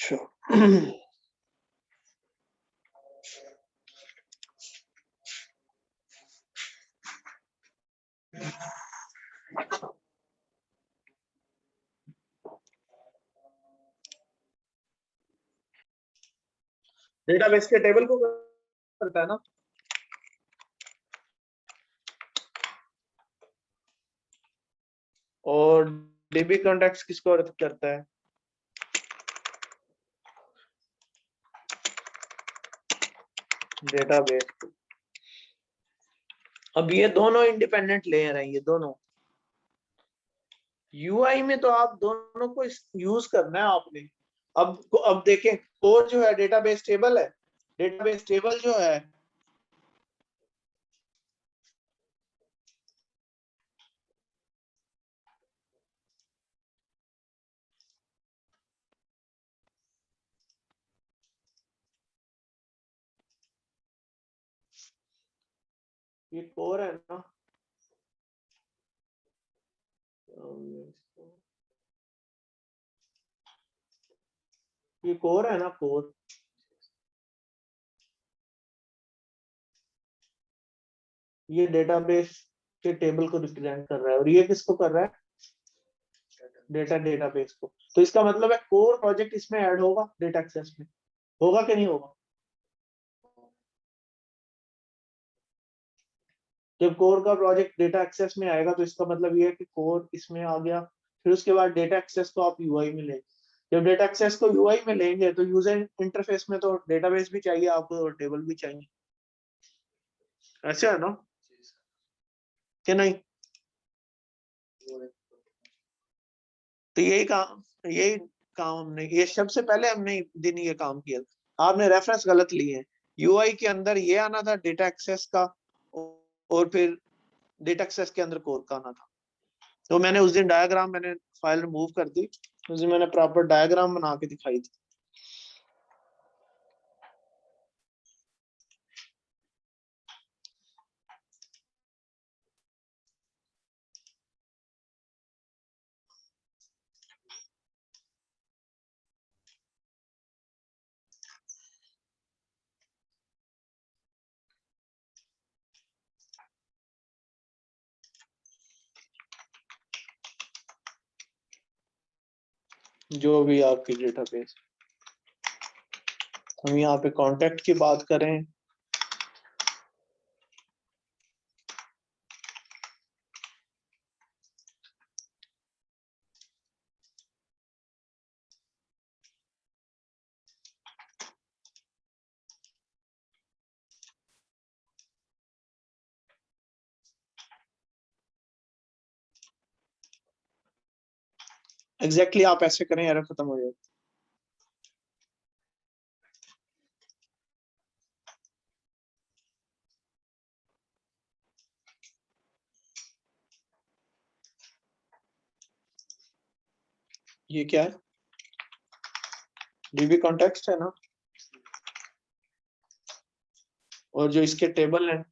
Sure. Database के table को करता है ना, और डीबी कॉन्टेक्स्ट किसको करता है? डेटाबेस। अब ये दोनों इंडिपेंडेंट लेयर हैं, ये दोनों। यूआई में तो आप दोनों को यूज करना है आपने। अब देखें, कोर जो है डेटाबेस टेबल है, डेटाबेस टेबल जो है ये कोर है ना, ये कोर है ना, कोर। ये डेटाबेस के टेबल को रिप्रेजेंट कर रहा है, और ये किसको कर रहा है? डेटाबेस को। तो इसका मतलब है कोर प्रोजेक्ट इसमें ऐड होगा, डेटा एक्सेस में। होगा कि नहीं होगा? जब कोर का प्रोजेक्ट डेटा एक्सेस में आएगा तो इसका मतलब ये है कि कोर इसमें आ गया। फिर उसके बाद डेटा एक्सेस को आप यूआई में लेंगे। जब डेटा एक्सेस को यूआई में लेंगे तो यूजर इंटरफेस में तो डेटाबेस भी चाहिए आपको और टेबल भी चाहिए, ऐसे है ना कि नहीं? तो यही काम हमने, ये सबसे पहले हमने दिन ये काम किया। आपने रेफरेंस गलत लिए हैं। यूआई के अंदर ये आना था डेटा एक्सेस का, और फिर डेटा एक्सेस के अंदर कोर का आना था। तो मैंने उस दिन डायग्राम, मैंने फाइल रिमूव कर दी, उस दिन मैंने प्रॉपर डायग्राम बना के दिखाई थी। जो भी आपकी डेटाबेस, हम यहाँ पे कांटेक्ट की बात करें, एग्जैक्टली आप ऐसे करें, एरर खत्म हो जाए। ये क्या है? डीबी कॉन्टेक्स्ट है ना, और जो इसके टेबल है,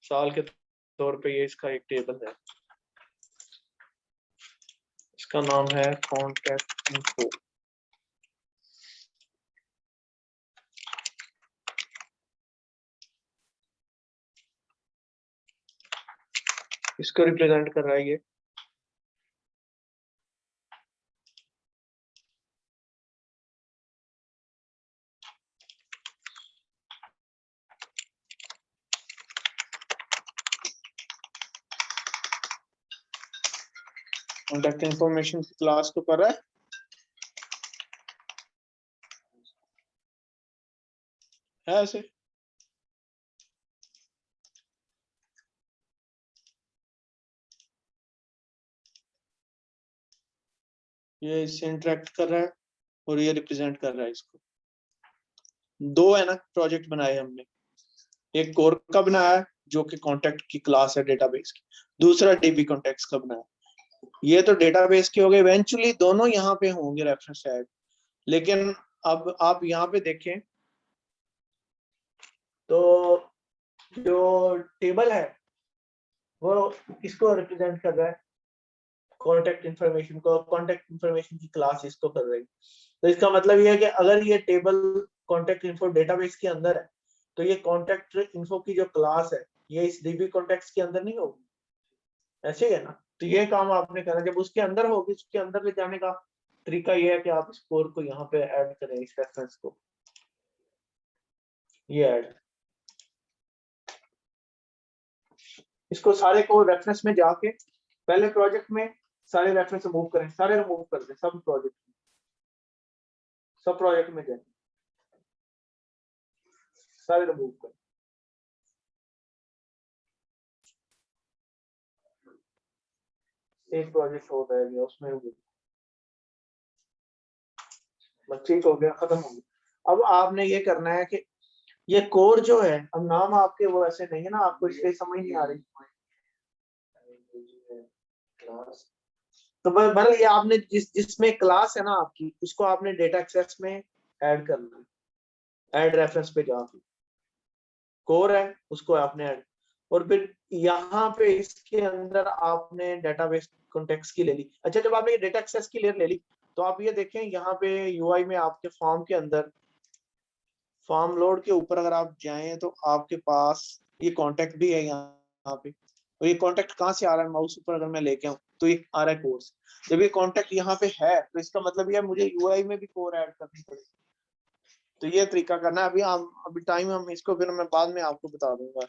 साल के तौर पे ये इसका एक टेबल है, इसका नाम है कॉन्टेक्ट इन्फो। इसको रिप्रेजेंट कर रहा है ये। कॉन्टेक्ट इंफॉर्मेशन की क्लास को कर रहा है ऐसे। ये इससे इंटरेक्ट कर रहा है और ये रिप्रेजेंट कर रहा है इसको। दो है ना प्रोजेक्ट बनाए हमने, एक कोर का बनाया है जो कि कांटेक्ट की क्लास है डेटाबेस की, दूसरा डीबी कॉन्टेक्स्ट का बनाया। ये तो डेटाबेस के हो गए, इवेंचुअली दोनों यहाँ पे होंगे रेफरेंस ऐड। लेकिन अब आप यहाँ पे देखें तो जो टेबल है वो किसको रिप्रेजेंट कर रहा है? कॉन्टेक्ट इन्फॉर्मेशन को, कॉन्टेक्ट इन्फॉर्मेशन की क्लास इसको कर रही है। तो इसका मतलब ये है कि अगर ये टेबल कॉन्टेक्ट इन्फो डेटाबेस के अंदर है तो ये कॉन्टेक्ट इन्फो की जो क्लास है ये इस डीबी कॉन्टेक्ट्स के अंदर नहीं होगी, ऐसे ही है ना। तो ये काम आपने करना, जब उसके अंदर होगी उसके अंदर ले जाने का तरीका ये है कि आप स्कोर को यहाँ पे ऐड करें, इस रेफरेंस को ये ऐड, इसको सारे को रेफरेंस में जाके पहले प्रोजेक्ट में सारे रेफरेंस रिमूव करें, सारे रिमूव कर दें, सब प्रोजेक्ट में जाए सारे रिमूव करें। एक प्रोजेक्ट होता है उसमें ठीक हो गया, खत्म हो गया। अब आपने ये करना है कि ये कोर जो है, अब नाम आपके वो ऐसे नहीं है ना, आपको इसलिए समझ नहीं आ रही। तो बस ये आपने जिसमें क्लास है ना आपकी, उसको आपने डेटा एक्सेस में ऐड करना है, ऐड रेफरेंस पे जाके कोर है उसको आपने ऐड, और फिर यहाँ पे इसके अंदर आपने डेटाबेस कॉन्टेक्स्ट की ले ली। अच्छा, जब आपने डेटा एक्सेस की लेयर ले ली तो आप ये देखें यहाँ पे यूआई में आपके फॉर्म के अंदर, फॉर्म लोड के ऊपर अगर आप जाएं तो आपके पास ये कांटेक्ट भी है यहाँ पे। और ये कांटेक्ट कहाँ से आ रहा है, माउस ऊपर अगर मैं लेके आऊँ तो ये आ रहा है कोर्स। जब ये कांटेक्ट यहाँ पे है तो इसका मतलब ये मुझे यूआई में भी कोर ऐड करनी पड़ेगी। तो ये तरीका करना है। अभी टाइम हम इसको फिर मैं बाद में आपको बता दूंगा।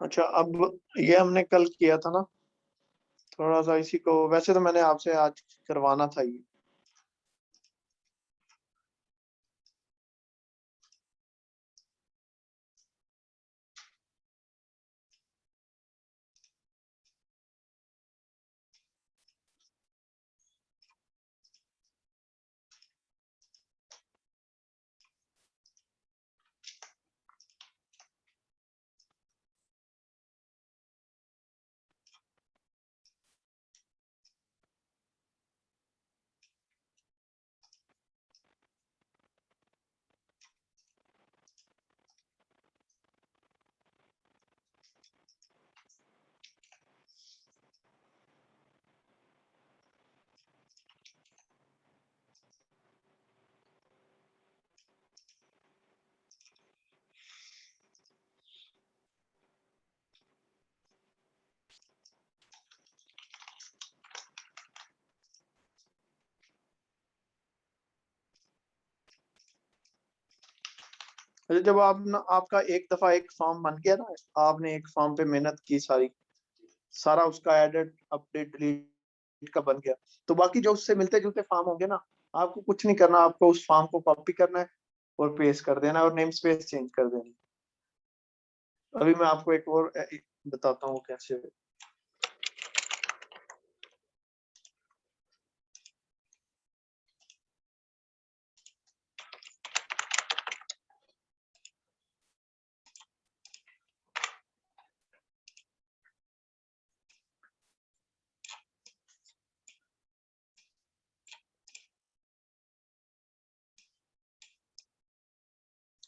अच्छा, अब ये हमने कल किया था ना, थोड़ा सा इसी को, वैसे तो मैंने आपसे आज करवाना था ये। अच्छा, जब आप ना, आपका एक दफा एक फॉर्म बन गया ना, आपने एक फॉर्म पे मेहनत की सारी, सारा उसका एडिट अपडेट डिलीट का बन गया, तो बाकी जो उससे मिलते जुलते फॉर्म होंगे ना, आपको कुछ नहीं करना, आपको उस फॉर्म को कॉपी करना है और पेस्ट कर देना है और नेम स्पेस चेंज कर देनी। अभी मैं आपको एक और बताता हूँ कैसे।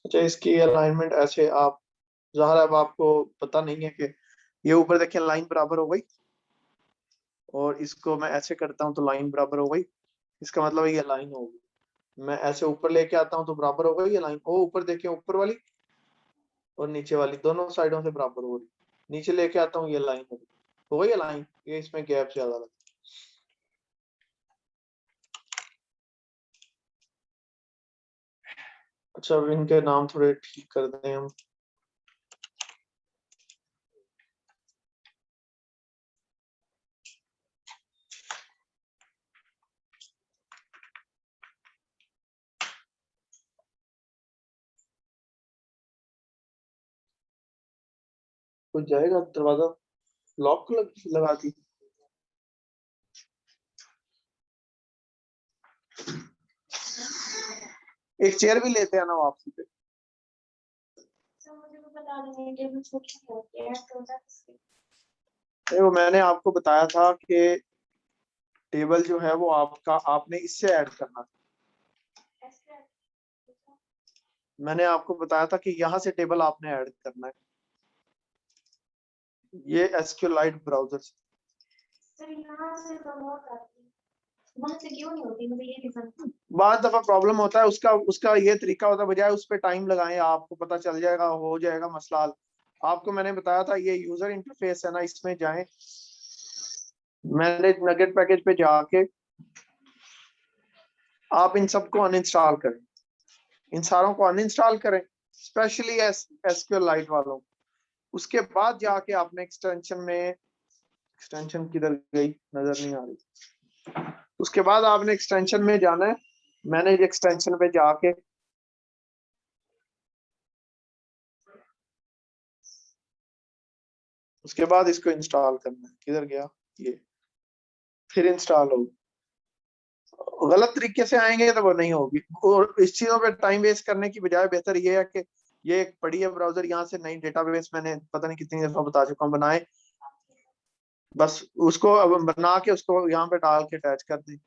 अच्छा, इसकी अलाइनमेंट ऐसे आप, ज़ाहिर है अब आपको पता नहीं है कि ये ऊपर देखिए लाइन बराबर हो गई, और इसको मैं ऐसे करता हूँ तो लाइन बराबर हो गई, इसका मतलब ये लाइन होगी। मैं ऐसे ऊपर लेके आता हूँ तो बराबर हो गई ये लाइन, ओ ऊपर देखिए, ऊपर वाली और नीचे वाली दोनों साइडों से बराबर हो रही। नीचे लेके आता हूँ ये लाइन हो गई, ये लाइन, ये इसमें गैप ज्यादा लगा। अच्छा, अब इनके नाम थोड़े ठीक कर दें हम। कुछ जाएगा, दरवाजा लॉक लगा दी। एक चेयर भी लेते हैं ना वापसी पे। मुझे तो बता देंगे टेबल छोटी होती है तो देखो मैंने आपको बताया था कि टेबल जो है वो आपका, आपने इससे ऐड करना था। मैंने आपको बताया था कि यहाँ से टेबल आपने ऐड करना है, ये SQLite ब्राउजर से। सर यहाँ से प्रमोट करती है, वहाँ से क्यों नहीं होती, मुझे ये नहीं समझ। बाद दफा प्रॉब्लम होता है, उसका उसका ये तरीका होता है, बजाय उस पर टाइम लगाएं, आपको पता चल जाएगा, हो जाएगा मसला हल। आपको मैंने बताया था ये यूजर इंटरफेस है ना, इसमें जाएं, मैनेज नगेट पैकेज पे जाके आप इन सबको अनइंस्टॉल करें, इन सारों को अनइंस्टॉल करें, स्पेशली SQLite वालों। उसके बाद जाके आपने एक्सटेंशन में, एक्सटेंशन किधर गई नजर नहीं आ रही, उसके बाद आपने एक्सटेंशन में जाना है, मैनेज एक्सटेंशन पे जाके उसके बाद इसको इंस्टॉल करना है। किधर गया ये, फिर इंस्टॉल होगी। गलत तरीके से आएंगे तो वो नहीं होगी, और इस चीजों पे टाइम वेस्ट करने की बजाय बेहतर ये है कि ये एक पड़ी है ब्राउजर, यहाँ से नई डेटाबेस मैंने पता नहीं कितनी दफा बता चुका हूँ, बनाए, बस उसको अब बना के उसको यहाँ पे डाल के अटैच कर दी।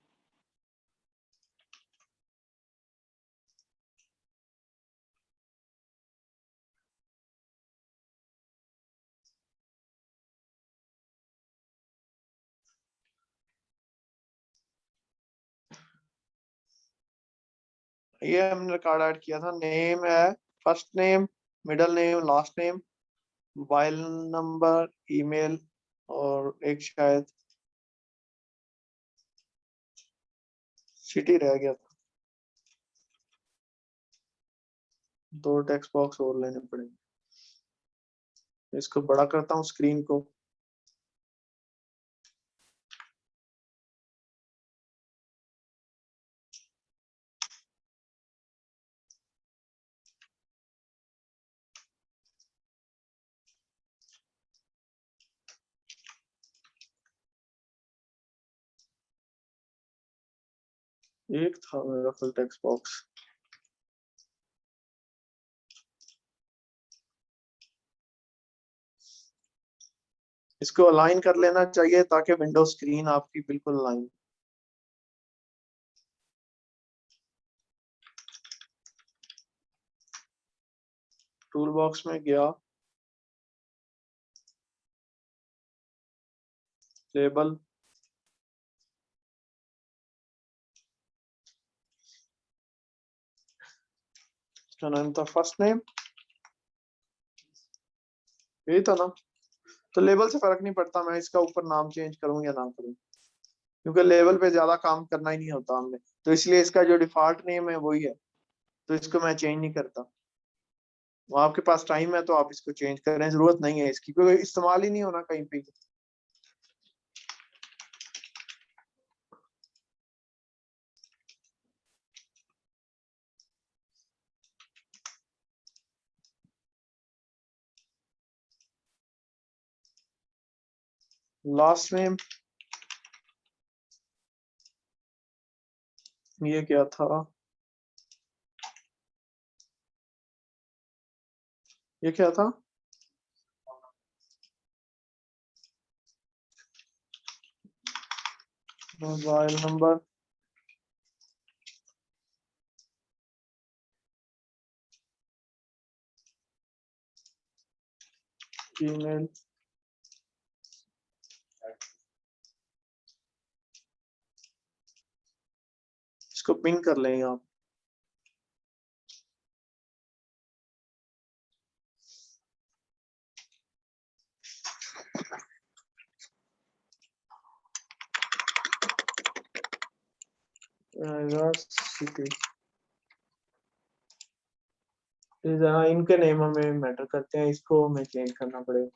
ये हमने रिकॉर्ड ऐड किया था, नेम है, first name, middle name, last name, mobile number, email, और एक शायद सिटी रह गया था। 2 टेक्स्ट बॉक्स और लेने पड़ेंगे। इसको बड़ा करता हूँ स्क्रीन को। एक था मेरा फुल टेक्स्ट बॉक्स, इसको अलाइन कर लेना चाहिए ताकि विंडो स्क्रीन आपकी बिल्कुल अलाइन। टूल बॉक्स में गया, लेबल, इसका नाम था फर्स्ट नेम, यही था ना। तो लेबल से फर्क नहीं पड़ता मैं इसका ऊपर नाम चेंज करूं या ना करूं, क्योंकि लेवल पे ज्यादा काम करना ही नहीं होता हमने, तो इसलिए इसका जो डिफॉल्ट नेम है वही है, तो इसको मैं चेंज नहीं करता। वो आपके पास टाइम है तो आप इसको चेंज करें, जरूरत नहीं है इसकी, क्योंकि इस्तेमाल ही नहीं होना कहीं पे। लास्ट नेम, ये क्या था, ये क्या था, मोबाइल नंबर, ईमेल, इसको पिन कर लेंगे आप। सिटी, इनके नेम हमें मैटर करते हैं, इसको हमें चेंज करना पड़ेगा।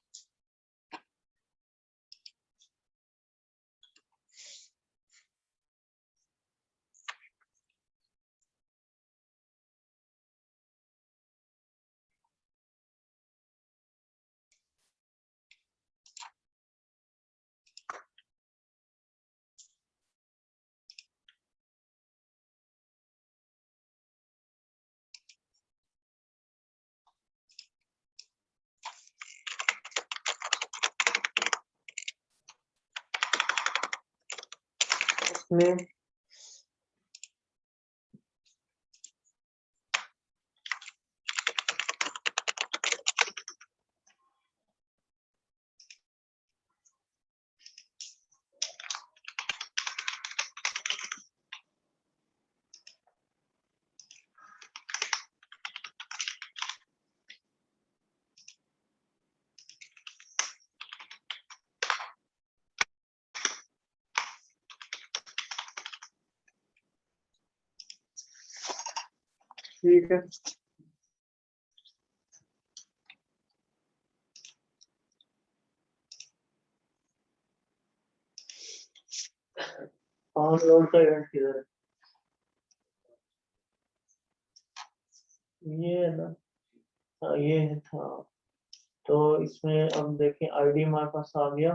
नेम, ठीक है। डाउनलोड का इवेंट किधर है? ये है ना, हाँ ये है था। तो इसमें अब देखें आईडी हमारे पास आ गया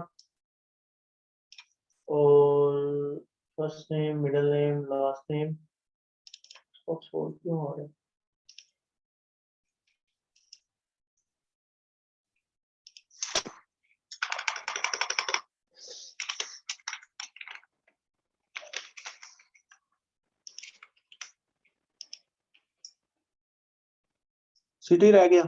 और first name, middle name, last name. और छोड़ क्यों आ रहे? सिटी रह गया।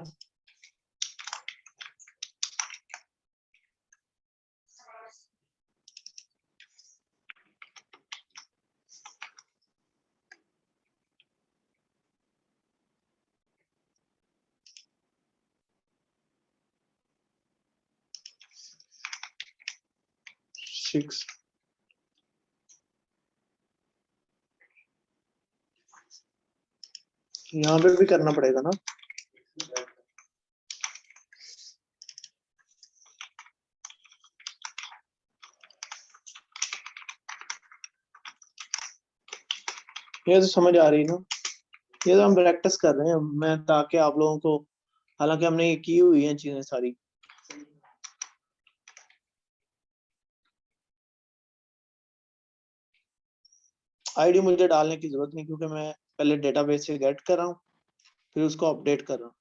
सिक्स, यहाँ पे भी करना पड़ेगा ना। ये तो समझ आ रही ना, ये तो हम प्रैक्टिस कर रहे हैं मैं, ताकि आप लोगों को, हालांकि हमने ये की हुई है चीजें सारी। आईडी मुझे डालने की जरूरत नहीं, क्योंकि मैं पहले डेटाबेस से गेट कर रहा हूँ, फिर उसको अपडेट कर रहा हूँ।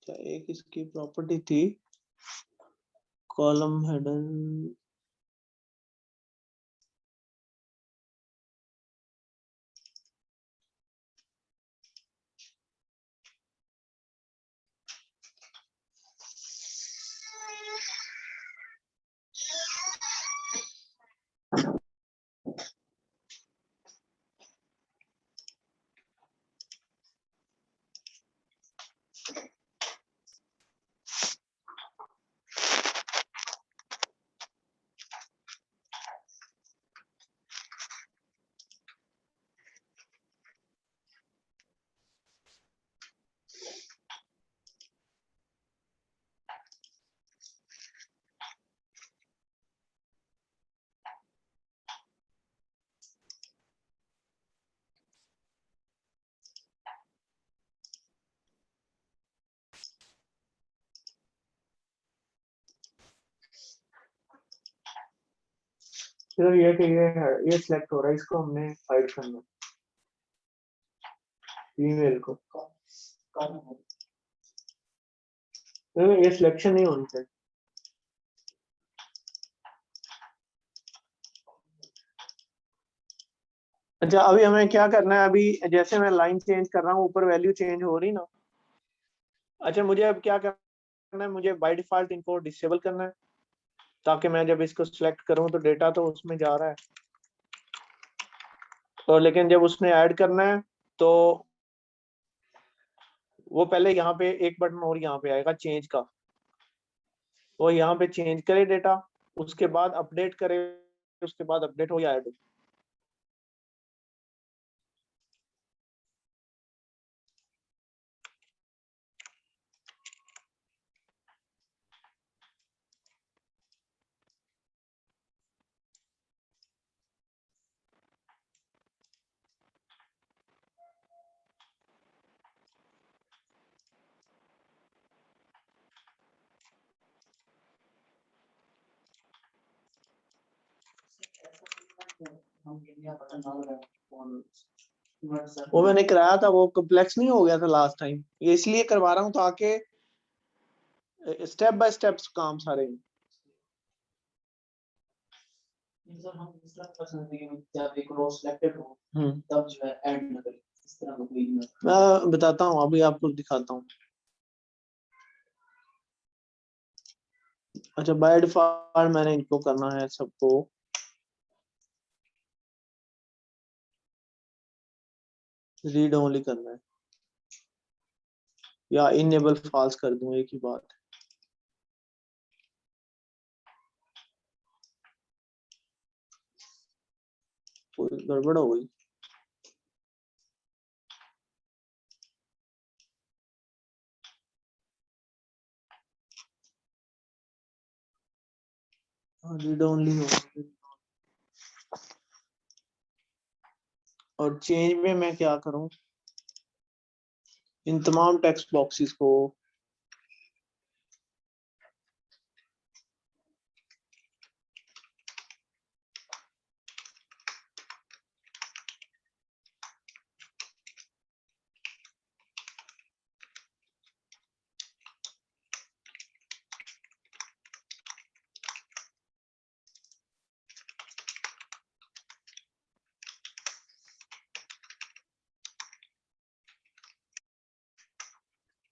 अच्छा, एक इसकी प्रॉपर्टी थी कॉलम हेडर, फिर ये कि ये सिलेक्ट हो रहा है, इसको हमने हाइड करना ईमेल को। ये सिलेक्शन नहीं होनी चाहिए। अच्छा, अभी हमें क्या करना है, अभी जैसे मैं लाइन चेंज कर रहा हूँ ऊपर वैल्यू चेंज हो रही ना। अच्छा, मुझे अब क्या करना है, मुझे बाय डिफॉल्ट इनको डिसेबल करना है, ताकि मैं जब इसको सिलेक्ट करूं तो डेटा तो उसमें जा रहा है, तो लेकिन जब उसने ऐड करना है तो वो पहले यहाँ पे एक बटन और यहाँ पे आएगा चेंज का, वो यहाँ पे चेंज करे डेटा, उसके बाद अपडेट करे, उसके बाद अपडेट हो या ऐड हो। वो मैंने कराया था, वो कॉम्प्लेक्स नहीं हो गया था लास्ट टाइम, ये इसलिए करवा रहा हूँ ताकि स्टेप बाय स्टेप काम सारे। सर हम इस तरह कर सकते हैं कि जब एक रो सिलेक्टेड हो हम्म, तब जो है ऐड ना करें, इस तरह का कोई मैं बताता हूँ, अभी आपको दिखाता हूँ। अच्छा, बाय डिफॉल्ट मैंने इनको करना है सबको रीड ओनली करना है, या इनेबल फॉल्स कर दूं, एक ही बात है। कोई गड़बड़ हो गई। रीड ओनली हो। और चेंज में मैं क्या करूं, इन तमाम टेक्स्ट बॉक्सेस को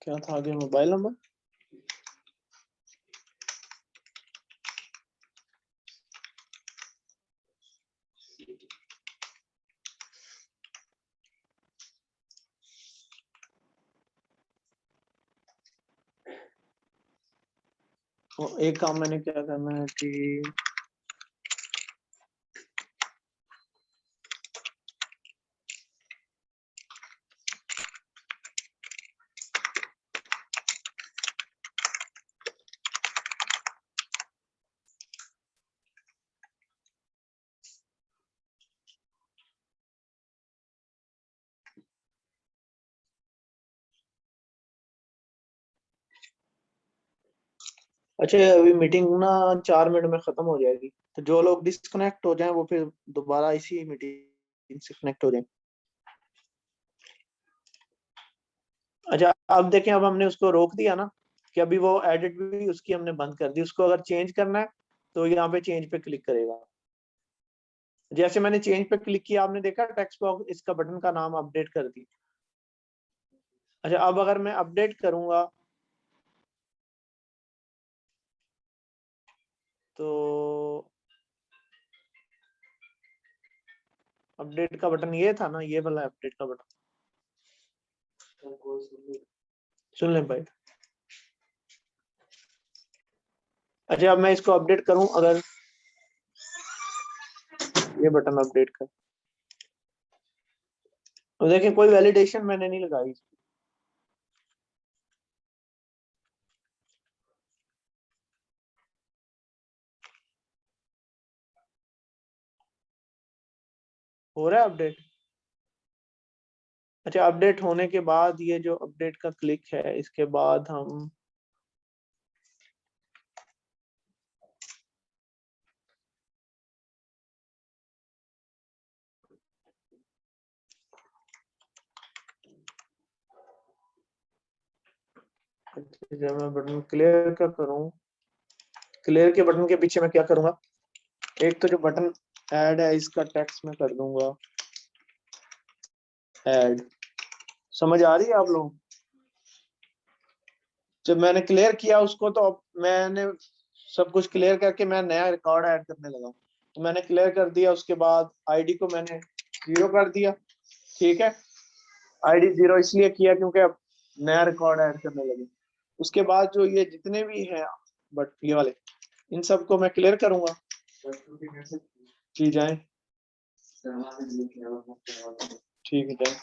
क्या था आगे, मोबाइल नंबर। और एक काम मैंने क्या करना है कि अच्छा, अभी मीटिंग ना 4 मिनट में खत्म हो जाएगी, तो जो लोग डिस्कनेक्ट हो जाएं वो फिर दोबारा इसी मीटिंग से कनेक्ट हो जाएं। अच्छा, अब देखें, अब हमने उसको रोक दिया ना कि अभी वो एडिट भी उसकी हमने बंद कर दी। उसको अगर चेंज करना है तो यहाँ पे चेंज पे क्लिक करेगा। जैसे मैंने चेंज पे क्लिक किया, आपने देखा टेक्स्ट बॉक्स इसका बटन का नाम अपडेट कर दी। अच्छा, अब अगर मैं अपडेट करूंगा तो अपडेट का बटन ये था ना, ये वाला अपडेट का बटन, सुन लें भाई। अच्छा, अब मैं इसको अपडेट करूं, अगर ये बटन अपडेट कर, तो देखें कोई वैलिडेशन मैंने नहीं लगाई। हो रहा है अपडेट। अच्छा, अपडेट होने के बाद ये जो अपडेट का क्लिक है, इसके बाद हम जब मैं बटन क्लियर का करूं, क्लियर के बटन के पीछे मैं क्या करूंगा, एक तो जो बटन ऐड है इसका टेक्स्ट में कर दूंगा ऐड। समझ आ रही है आप लोग। जब मैंने क्लियर किया उसको, तो अब मैंने सब कुछ क्लियर करके मैं नया रिकॉर्ड ऐड करने लगा। तो मैंने क्लियर कर दिया, उसके बाद आईडी को मैंने 0 कर दिया। ठीक है, आईडी 0 इसलिए किया क्योंकि अब नया रिकॉर्ड ऐड करने लगे। उसके बाद जो ये जितने भी हैं बट ये वाले, इन सबको मैं क्लियर करूंगा। जी जाए, ठीक है जाए।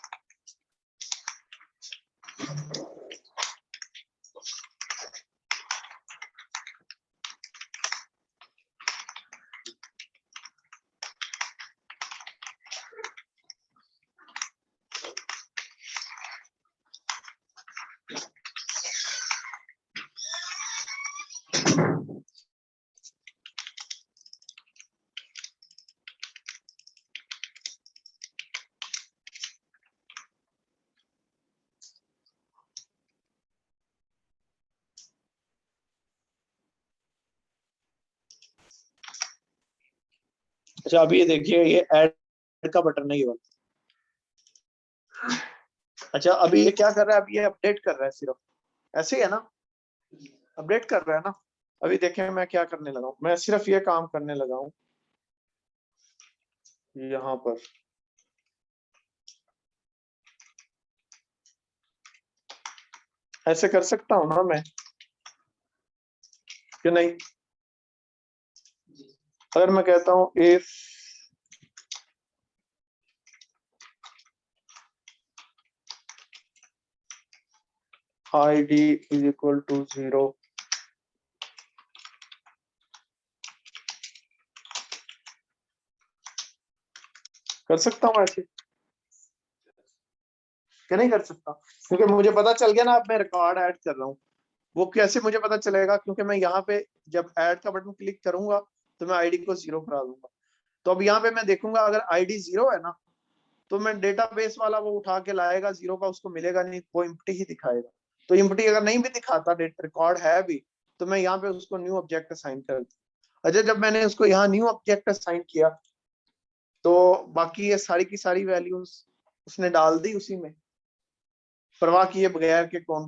अच्छा अभी ये देखिए, ये ऐड का बटन है ये वाला। अच्छा अभी ये क्या कर रहा है, अभी ये अपडेट कर रहा है सिर्फ, ऐसे ही है ना, अपडेट कर रहा है ना। अभी देखें मैं क्या करने लगा हूं, मैं सिर्फ ये काम करने लगा हूं यहाँ पर, ऐसे कर सकता हूं ना मैं कि नहीं? जी अगर मैं कहता हूं if id is equal to 0, कर सकता हूं ऐसे कि नहीं कर सकता? क्योंकि मुझे पता चल गया ना, अब मैं रिकॉर्ड ऐड कर रहा हूँ। वो कैसे मुझे पता चलेगा? क्योंकि मैं यहाँ पे जब ऐड का बटन क्लिक करूंगा तो मैं आईडी को 0 करा दूंगा। तो अब यहाँ पे मैं देखूंगा अगर आईडी 0 है ना, तो मैं डेटाबेस वाला वो उठा के लाएगा 0 का, उसको मिलेगा नहीं, वो इम्प्टी ही दिखाएगा। तो इम्प्टी अगर नहीं भी दिखाता, रिकॉर्ड है भी, तो मैं यहाँ पे उसको न्यू ऑब्जेक्ट असाइन कर दूं। अच्छा जब मैंने उसको यहाँ न्यू ऑब्जेक्ट असाइन किया तो बाकी ये सारी की सारी वैल्यूज उसने डाल दी उसी में, परवाह किए बगैर के कौन